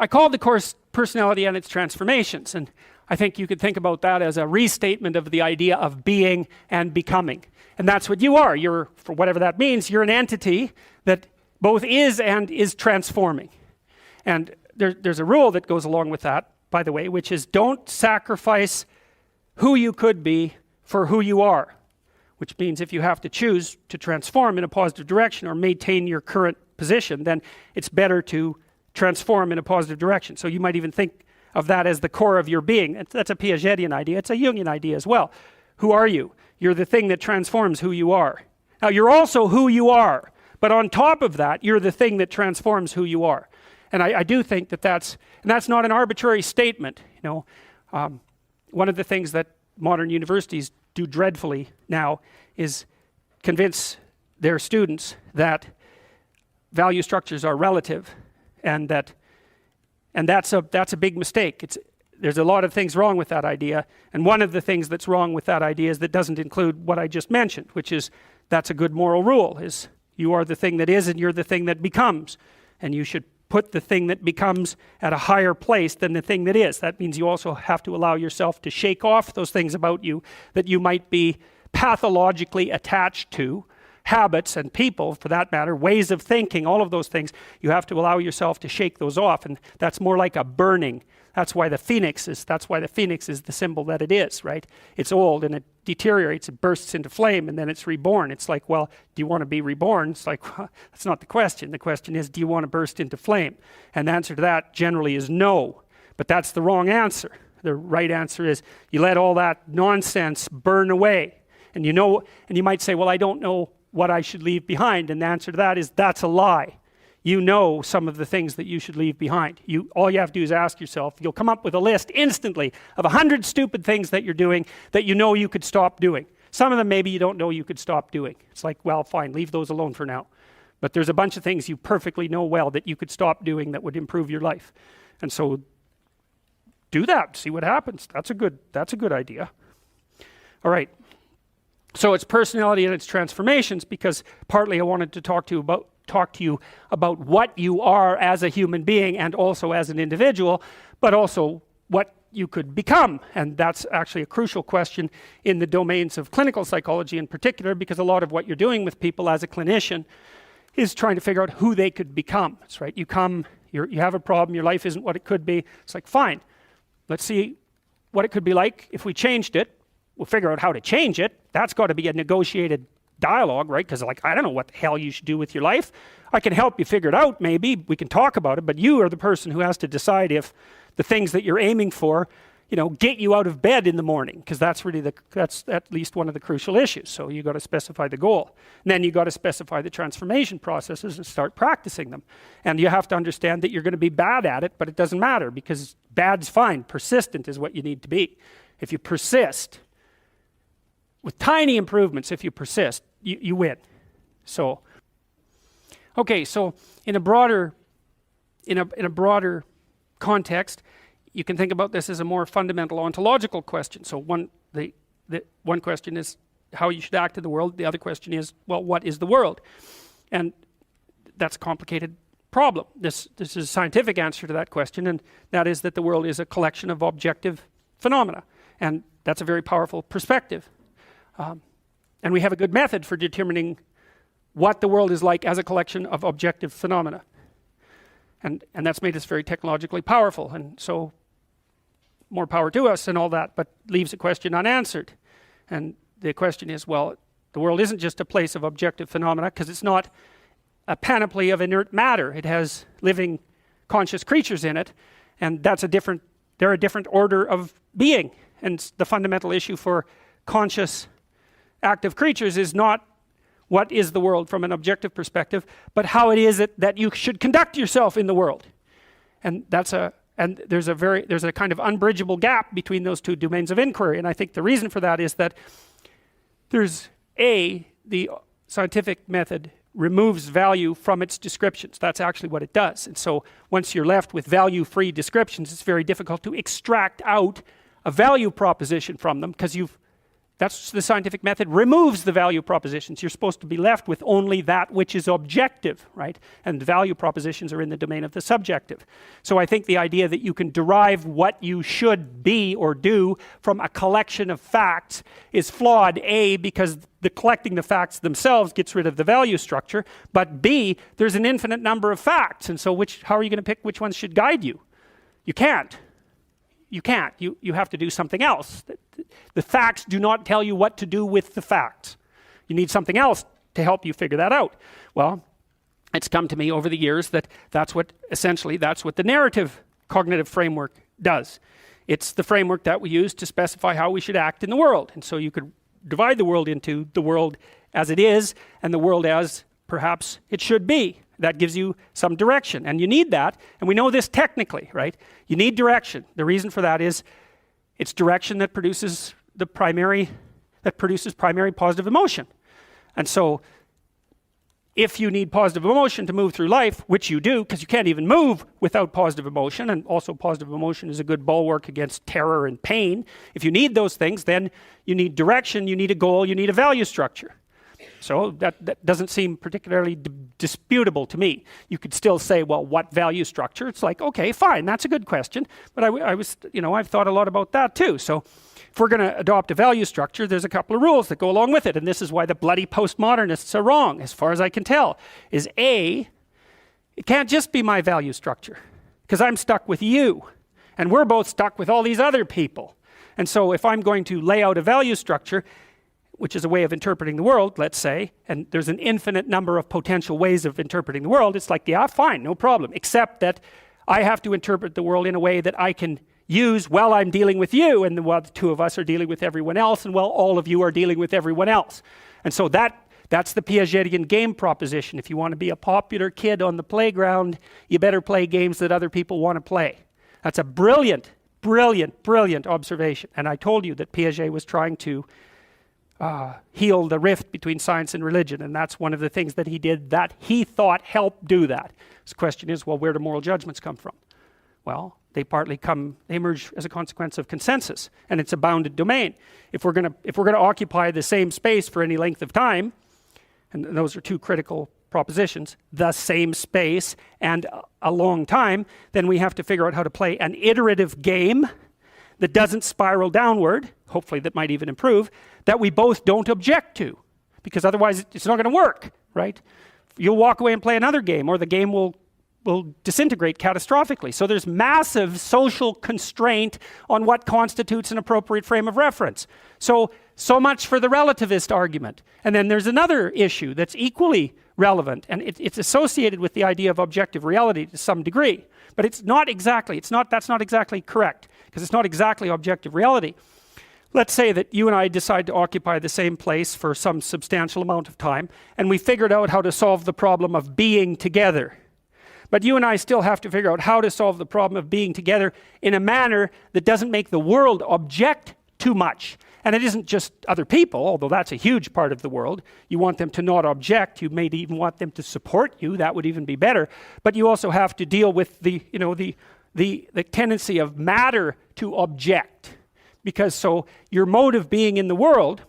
I called the course Personality and Its Transformations, and I think you could think about that as a restatement of the idea of being and becoming. And that's what you are. You're, for whatever that means, you're an entity that both is and is transforming. And there's a rule that goes along with that, by the way, which is don't sacrifice who you could be for who you are. Which means if you have to choose to transform in a positive direction or maintain your current position, then it's better to transform in a positive direction. So you might even think of that as the core of your being. That's a Piagetian idea. It's a Jungian idea as well. Who are you? You're the thing that transforms who you are. Now you're also who you are, but on top of that, you're the thing that transforms who you are. And I do think that that's not an arbitrary statement. You know, one of the things that modern universities do dreadfully now is convince their students that value structures are relative, and that's a big mistake. There's a lot of things wrong with that idea, and one of the things that's wrong with that idea is that doesn't include what I just mentioned, which is that's a good moral rule, is you are the thing that is and you're the thing that becomes, and you should put the thing that becomes at a higher place than the thing that is. That means you also have to allow yourself to shake off those things about you that you might be pathologically attached to, habits and people for that matter, ways of thinking, all of those things. You have to allow yourself to shake those off, and that's more like a burning. That's why the phoenix is the symbol that it is, right? It's old and it deteriorates, it bursts into flame, and then it's reborn. It's like, well, do you want to be reborn? It's like, well, that's not the question. The question is, do you want to burst into flame? And the answer to that generally is no, but that's the wrong answer. The right answer is you let all that nonsense burn away. And you know, and you might say, well, I don't know what I should leave behind. And the answer to that is that's a lie. You know some of the things that you should leave behind. All you have to do is ask yourself. You'll come up with a list instantly of 100 stupid things that you're doing that you know you could stop doing. Some of them maybe you don't know you could stop doing. It's like, well, fine, leave those alone for now. But there's a bunch of things you perfectly know well that you could stop doing that would improve your life. And so do that, see what happens. That's a good idea. All right. So it's personality and its transformations, because partly I wanted to talk to you about what you are as a human being and also as an individual, but also what you could become. And that's actually a crucial question in the domains of clinical psychology in particular, because a lot of what you're doing with people as a clinician is trying to figure out who they could become. That's right. You have a problem, your life isn't what it could be. It's like, fine, let's see what it could be like if we changed it. We'll figure out how to change it. That's got to be a negotiated dialogue, right? Because like, I don't know what the hell you should do with your life. I can help you figure it out, maybe. We can talk about it, but you are the person who has to decide if the things that you're aiming for, you know, get you out of bed in the morning, because that's at least one of the crucial issues. So you got to specify the goal. And then you got to specify the transformation processes and start practicing them. And you have to understand that you're going to be bad at it, but it doesn't matter, because bad's fine. Persistent is what you need to be. If you persist, with tiny improvements, if you persist, you win. So, okay, so in a broader context, you can think about this as a more fundamental ontological question. So one question is how you should act in the world. The other question is, well, what is the world? And that's a complicated problem. This is a scientific answer to that question, and that is that the world is a collection of objective phenomena. And that's a very powerful perspective. And we have a good method for determining what the world is like as a collection of objective phenomena. And that's made us very technologically powerful. And so more power to us and all that, but leaves a question unanswered. And the question is, well, the world isn't just a place of objective phenomena, because it's not a panoply of inert matter. It has living, conscious creatures in it. And they're a different order of being. And the fundamental issue for conscious active creatures is not what is the world from an objective perspective, but how it is that you should conduct yourself in the world. And there's a kind of unbridgeable gap between those two domains of inquiry. And I think the reason for that is that the scientific method removes value from its descriptions. That's actually what it does. And so once you're left with value-free descriptions, it's very difficult to extract out a value proposition from them, because you've That's the scientific method, removes the value propositions. You're supposed to be left with only that which is objective, right? And the value propositions are in the domain of the subjective. So I think the idea that you can derive what you should be or do from a collection of facts is flawed, A, because the collecting the facts themselves gets rid of the value structure, but B, there's an infinite number of facts, and so how are you going to pick which ones should guide you? You can't. You can't. You have to do something else. The facts do not tell you what to do with the facts. You need something else to help you figure that out. Well, it's come to me over the years that that's what the narrative cognitive framework does. It's the framework that we use to specify how we should act in the world. And so you could divide the world into the world as it is and the world as perhaps it should be. That gives you some direction, and you need that, and we know this technically, right? You need direction. The reason for that is it's direction that produces primary positive emotion. And so if you need positive emotion to move through life, which you do, because you can't even move without positive emotion, and also positive emotion is a good bulwark against terror and pain. If you need those things, then you need direction, you need a goal, you need a value structure. So that doesn't seem particularly disputable to me. You could still say, well, what value structure? It's like, okay, fine, that's a good question. But I've thought a lot about that too. So if we're going to adopt a value structure, there's a couple of rules that go along with it. And this is why the bloody postmodernists are wrong, as far as I can tell, is A, it can't just be my value structure, because I'm stuck with you. And we're both stuck with all these other people. And so if I'm going to lay out a value structure, which is a way of interpreting the world, let's say, and there's an infinite number of potential ways of interpreting the world, it's like, yeah, fine, no problem, except that I have to interpret the world in a way that I can use while I'm dealing with you, and while the two of us are dealing with everyone else, and while all of you are dealing with everyone else. And so that's the Piagetian game proposition. If you want to be a popular kid on the playground, you better play games that other people want to play. That's a brilliant, brilliant, brilliant observation. And I told you that Piaget was trying to heal the rift between science and religion, and that's one of the things that he did that he thought helped do that. The question is, well, where do moral judgments come from? Well, they emerge as a consequence of consensus, and it's a bounded domain. If we're going to occupy the same space for any length of time, and those are two critical propositions, the same space and a long time, then we have to figure out how to play an iterative game that doesn't spiral downward, hopefully that might even improve, that we both don't object to, because otherwise it's not going to work, right? You'll walk away and play another game, or the game will disintegrate catastrophically. So there's massive social constraint on what constitutes an appropriate frame of reference. So much for the relativist argument. And then there's another issue that's equally relevant, and it's associated with the idea of objective reality to some degree. But that's not exactly correct, because it's not exactly objective reality. Let's say that you and I decide to occupy the same place for some substantial amount of time, and we figured out how to solve the problem of being together. But you and I still have to figure out how to solve the problem of being together in a manner that doesn't make the world object too much. And it isn't just other people, although that's a huge part of the world. You want them to not object. You may even want them to support you. That would even be better. But you also have to deal with the tendency of matter to object. Because so your mode of being in the world,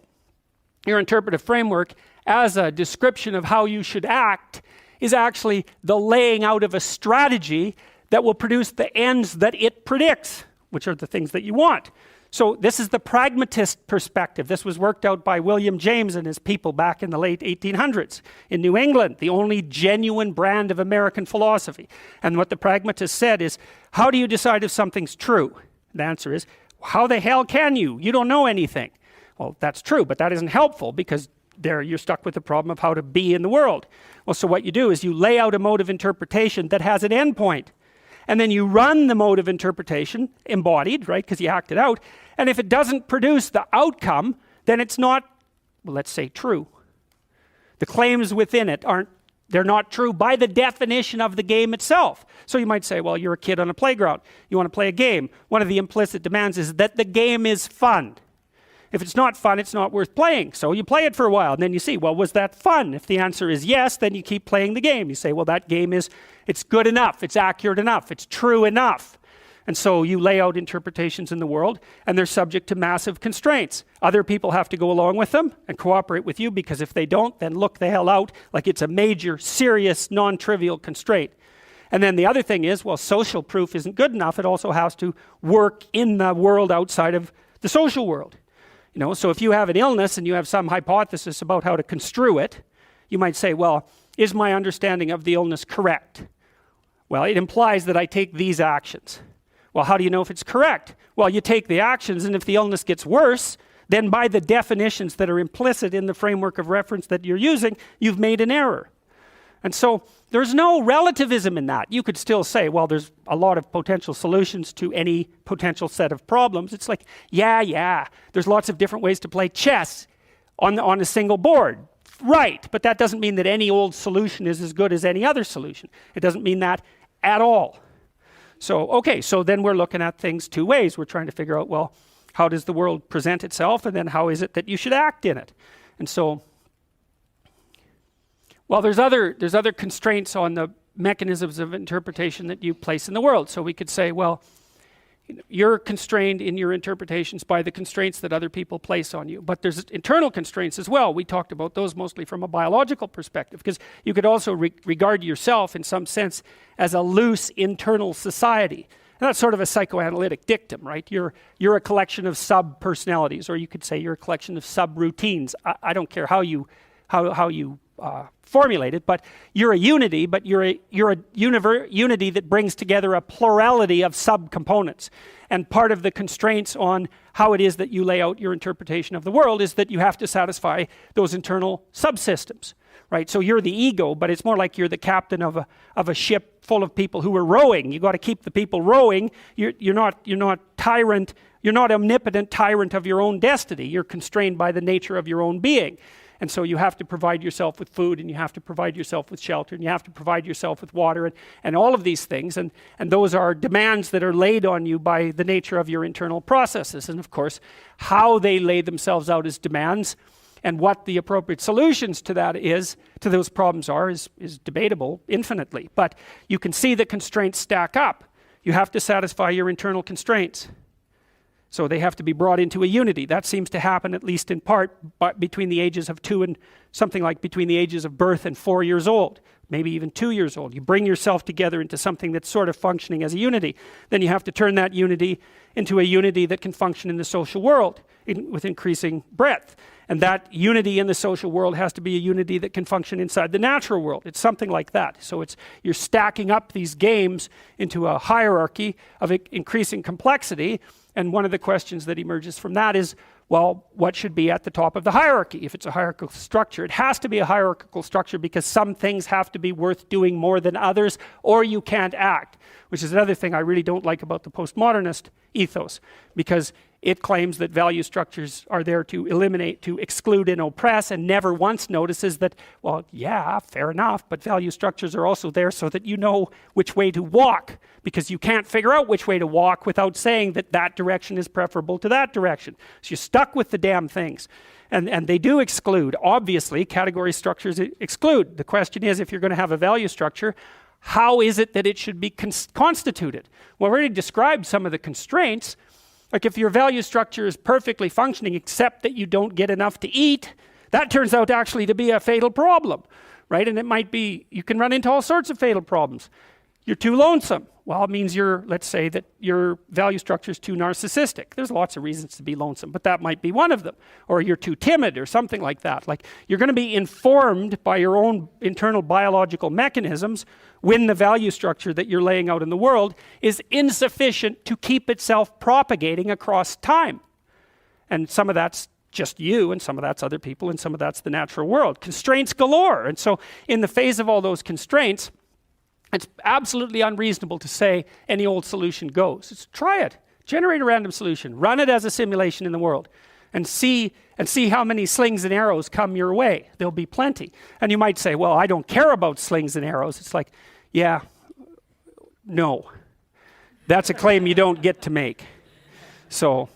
your interpretive framework, as a description of how you should act, is actually the laying out of a strategy that will produce the ends that it predicts, which are the things that you want. So this is the pragmatist perspective. This was worked out by William James and his people back in the late 1800s in New England, the only genuine brand of American philosophy. And what the pragmatist said is, how do you decide if something's true? The answer is, how the hell can you? You don't know anything. Well, that's true, but that isn't helpful, because there you're stuck with the problem of how to be in the world. Well, so what you do is you lay out a mode of interpretation that has an endpoint. And then you run the mode of interpretation, embodied, right, because you act it out. And if it doesn't produce the outcome, then it's not, well, let's say, true. The claims within it they're not true by the definition of the game itself. So you might say, well, you're a kid on a playground. You want to play a game. One of the implicit demands is that the game is fun. If it's not fun, it's not worth playing. So you play it for a while, and then you see, well, was that fun? If the answer is yes, then you keep playing the game. You say, well, that game it's good enough, it's accurate enough, it's true enough. And so you lay out interpretations in the world, and they're subject to massive constraints. Other people have to go along with them and cooperate with you, because if they don't, then look the hell out, like it's a major, serious, non-trivial constraint. And then the other thing is, well, social proof isn't good enough. It also has to work in the world outside of the social world. So if you have an illness and you have some hypothesis about how to construe it, you might say, well, is my understanding of the illness correct? Well, it implies that I take these actions. Well, how do you know if it's correct? Well, you take the actions, and if the illness gets worse, then by the definitions that are implicit in the framework of reference that you're using, you've made an error. And so there's no relativism in that. You could still say, well, there's a lot of potential solutions to any potential set of problems. It's like, yeah, there's lots of different ways to play chess on a single board. Right, but that doesn't mean that any old solution is as good as any other solution. It doesn't mean that at all. So, okay, so then we're looking at things two ways. We're trying to figure out, well, how does the world present itself, and then how is it that you should act in it? And so, well, there's other constraints on the mechanisms of interpretation that you place in the world. So we could say, well, you're constrained in your interpretations by the constraints that other people place on you. But there's internal constraints as well. We talked about those mostly from a biological perspective, because you could also regard yourself in some sense as a loose internal society. And that's sort of a psychoanalytic dictum, right? You're a collection of sub-personalities, or you could say you're a collection of sub-routines. I don't care how you formulate it, but you're a unity, but you're a unity that brings together a plurality of subcomponents. And part of the constraints on how it is that you lay out your interpretation of the world is that you have to satisfy those internal subsystems, right? So you're the ego, but it's more like you're the captain of a ship full of people who are rowing. You got to keep the people rowing. You're not tyrant. You're not omnipotent tyrant of your own destiny. You're constrained by the nature of your own being. And so you have to provide yourself with food, and you have to provide yourself with shelter, and you have to provide yourself with water, and all of these things. And those are demands that are laid on you by the nature of your internal processes. And of course, how they lay themselves out as demands and what the appropriate solutions to that is, to those problems are, is debatable infinitely. But you can see the constraints stack up. You have to satisfy your internal constraints. So they have to be brought into a unity. That seems to happen, at least in part, between the ages of 2 and something like between the ages of birth and 4 years old, maybe even 2 years old. You bring yourself together into something that's sort of functioning as a unity. Then you have to turn that unity into a unity that can function in the social world with increasing breadth. And that unity in the social world has to be a unity that can function inside the natural world. It's something like that. So you're stacking up these games into a hierarchy of increasing complexity. And one of the questions that emerges from that is, well, what should be at the top of the hierarchy? If it's a hierarchical structure, it has to be a hierarchical structure, because some things have to be worth doing more than others, or you can't act, which is another thing I really don't like about the postmodernist ethos, because it claims that value structures are there to eliminate, to exclude and oppress, and never once notices that, well, yeah, fair enough, but value structures are also there so that you know which way to walk, because you can't figure out which way to walk without saying that that direction is preferable to that direction. So you're stuck with the damn things. And they do exclude. Obviously, category structures exclude. The question is, if you're going to have a value structure, how is it that it should be constituted? Well, I already described some of the constraints. Like if your value structure is perfectly functioning except that you don't get enough to eat, that turns out actually to be a fatal problem, right? And it might be, you can run into all sorts of fatal problems. You're too lonesome. Well, it means let's say that your value structure is too narcissistic. There's lots of reasons to be lonesome, but that might be one of them. Or you're too timid or something like that. Like you're going to be informed by your own internal biological mechanisms when the value structure that you're laying out in the world is insufficient to keep itself propagating across time. And some of that's just you, and some of that's other people, and some of that's the natural world. Constraints galore. And so in the face of all those constraints, it's absolutely unreasonable to say any old solution goes. Just try it. Generate a random solution. Run it as a simulation in the world. And see how many slings and arrows come your way. There'll be plenty. And you might say, well, I don't care about slings and arrows. It's like, yeah, no. That's a claim you don't get to make. So,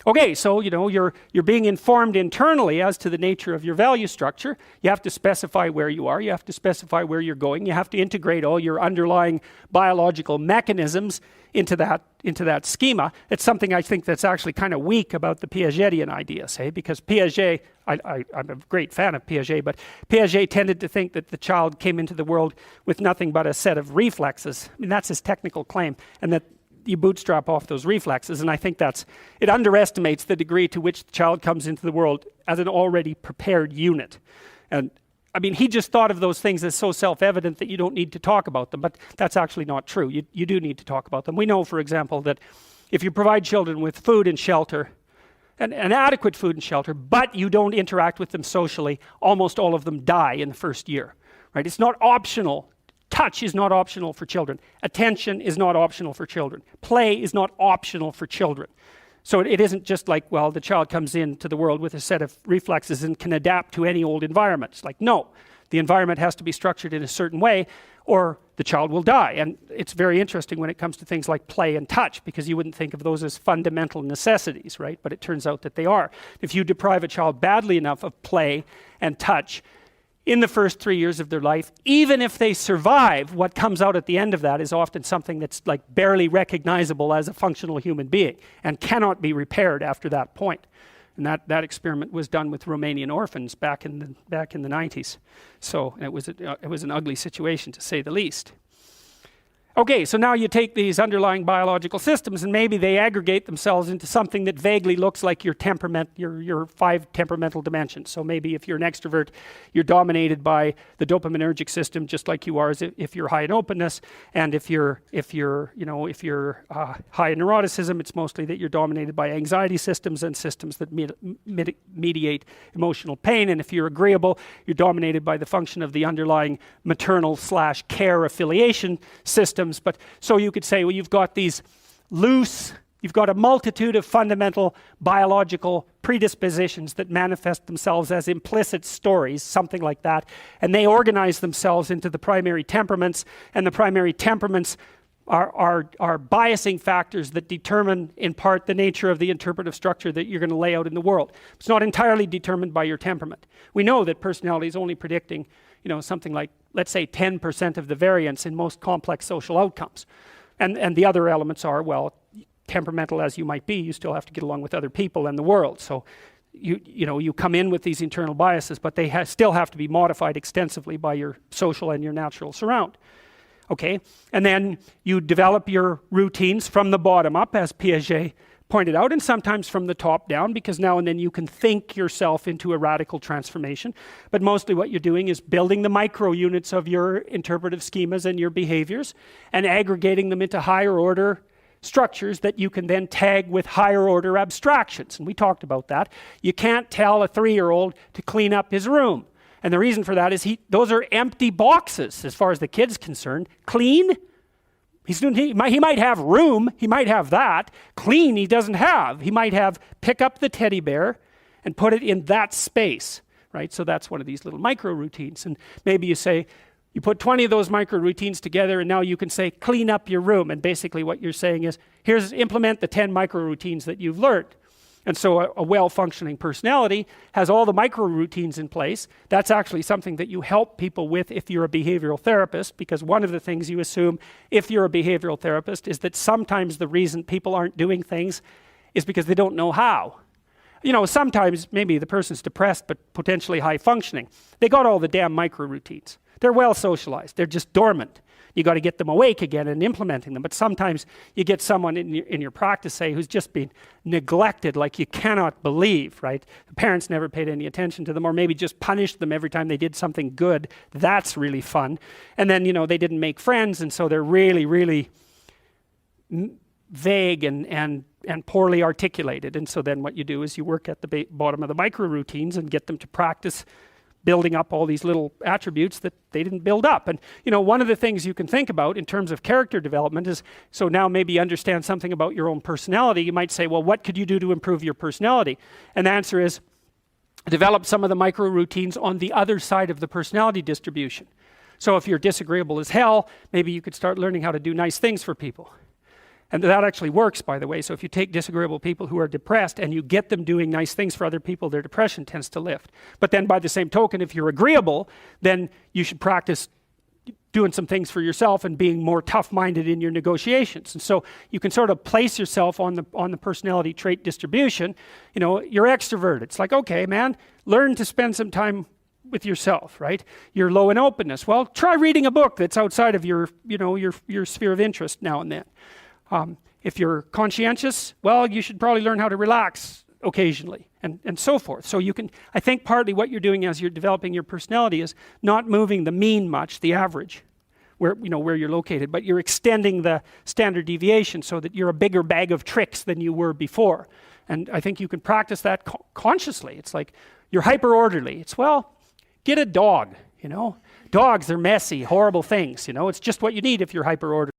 Okay, so you're being informed internally as to the nature of your value structure. You have to specify where you are, you have to specify where you're going, you have to integrate all your underlying biological mechanisms into that schema. It's something I think that's actually kind of weak about the Piagetian idea, say, because Piaget, I'm a great fan of Piaget, but Piaget tended to think that the child came into the world with nothing but a set of reflexes. I mean, that's his technical claim, and that you bootstrap off those reflexes, and I think it underestimates the degree to which the child comes into the world as an already prepared unit. And I mean, he just thought of those things as so self-evident that you don't need to talk about them, but that's actually not true. You do need to talk about them. We know, for example, that if you provide children with food and shelter, and adequate food and shelter, but you don't interact with them socially, almost all of them die in the first year, right? It's not optional. Touch is not optional for children. Attention is not optional for children. Play is not optional for children. So it isn't just like, well, the child comes into the world with a set of reflexes and can adapt to any old environment. It's like, no, the environment has to be structured in a certain way or the child will die. And it's very interesting when it comes to things like play and touch, because you wouldn't think of those as fundamental necessities, right? But it turns out that they are. If you deprive a child badly enough of play and touch in the first 3 years of their life, even if they survive, what comes out at the end of that is often something that's like barely recognizable as a functional human being and cannot be repaired after that point. And that experiment was done with Romanian orphans back in the 90s. So it was an ugly situation, to say the least. Okay, so now you take these underlying biological systems and maybe they aggregate themselves into something that vaguely looks like your temperament, your 5 temperamental dimensions. So maybe if you're an extrovert, you're dominated by the dopaminergic system, just like you are if you're high in openness. And if you're high in neuroticism, it's mostly that you're dominated by anxiety systems and systems that mediate emotional pain. And if you're agreeable, you're dominated by the function of the underlying maternal/care affiliation system. But so you could say, well, you've got a multitude of fundamental biological predispositions that manifest themselves as implicit stories, something like that, and they organize themselves into the primary temperaments, and the primary temperaments are biasing factors that determine in part the nature of the interpretive structure that you're going to lay out in the world. It's not entirely determined by your temperament. We know that personality is only predicting something like, let's say, 10% of the variance in most complex social outcomes. And the other elements are, well, temperamental as you might be, you still have to get along with other people and the world. So you come in with these internal biases, but they still have to be modified extensively by your social and your natural surround. Okay, and then you develop your routines from the bottom up, as Piaget pointed out, and sometimes from the top down, because now and then you can think yourself into a radical transformation. But mostly what you're doing is building the micro units of your interpretive schemas and your behaviors and aggregating them into higher order structures that you can then tag with higher order abstractions. And we talked about that. You can't tell a 3-year-old to clean up his room. And the reason for that is those are empty boxes as far as the kid's concerned. Clean? He might have room, he might have that. Clean, he doesn't have. He might have pick up the teddy bear and put it in that space, right? So that's one of these little micro routines. And maybe you say, you put 20 of those micro routines together and now you can say, clean up your room. And basically what you're saying is, implement the 10 micro routines that you've learned. And so a well-functioning personality has all the micro routines in place. That's actually something that you help people with if you're a behavioral therapist, because one of the things you assume if you're a behavioral therapist is that sometimes the reason people aren't doing things is because they don't know how. Sometimes maybe the person's depressed but potentially high functioning. They got all the damn micro routines. They're well socialized. They're just dormant. You got to get them awake again and implementing them. But sometimes you get someone in your practice, say, who's just been neglected like you cannot believe, right? The parents never paid any attention to them, or maybe just punished them every time they did something good. That's really fun. And then, they didn't make friends, and so they're really, really vague and poorly articulated. And so then what you do is you work at the bottom of the micro routines and get them to practice building up all these little attributes that they didn't build up. And one of the things you can think about in terms of character development is, so now maybe you understand something about your own personality. You might say, well, what could you do to improve your personality? And the answer is, develop some of the micro routines on the other side of the personality distribution. So if you're disagreeable as hell, maybe you could start learning how to do nice things for people. And that actually works, by the way. So if you take disagreeable people who are depressed and you get them doing nice things for other people, their depression tends to lift. But then by the same token, if you're agreeable, then you should practice doing some things for yourself and being more tough-minded in your negotiations. And so you can sort of place yourself on the personality trait distribution. You know, you're extroverted. It's like, okay, man, learn to spend some time with yourself, right? You're low in openness. Well, try reading a book that's outside of your, you know, your sphere of interest now and then. If you're conscientious, well, you should probably learn how to relax occasionally, and so forth. So you can, I think partly what you're doing as you're developing your personality is not moving the mean much, the average, where, you know, where you're located, but you're extending the standard deviation so that you're a bigger bag of tricks than you were before. And I think you can practice that consciously. It's like you're hyper orderly. It's, well, get a dog, you know. Dogs are messy, horrible things, you know. It's just what you need if you're hyper orderly.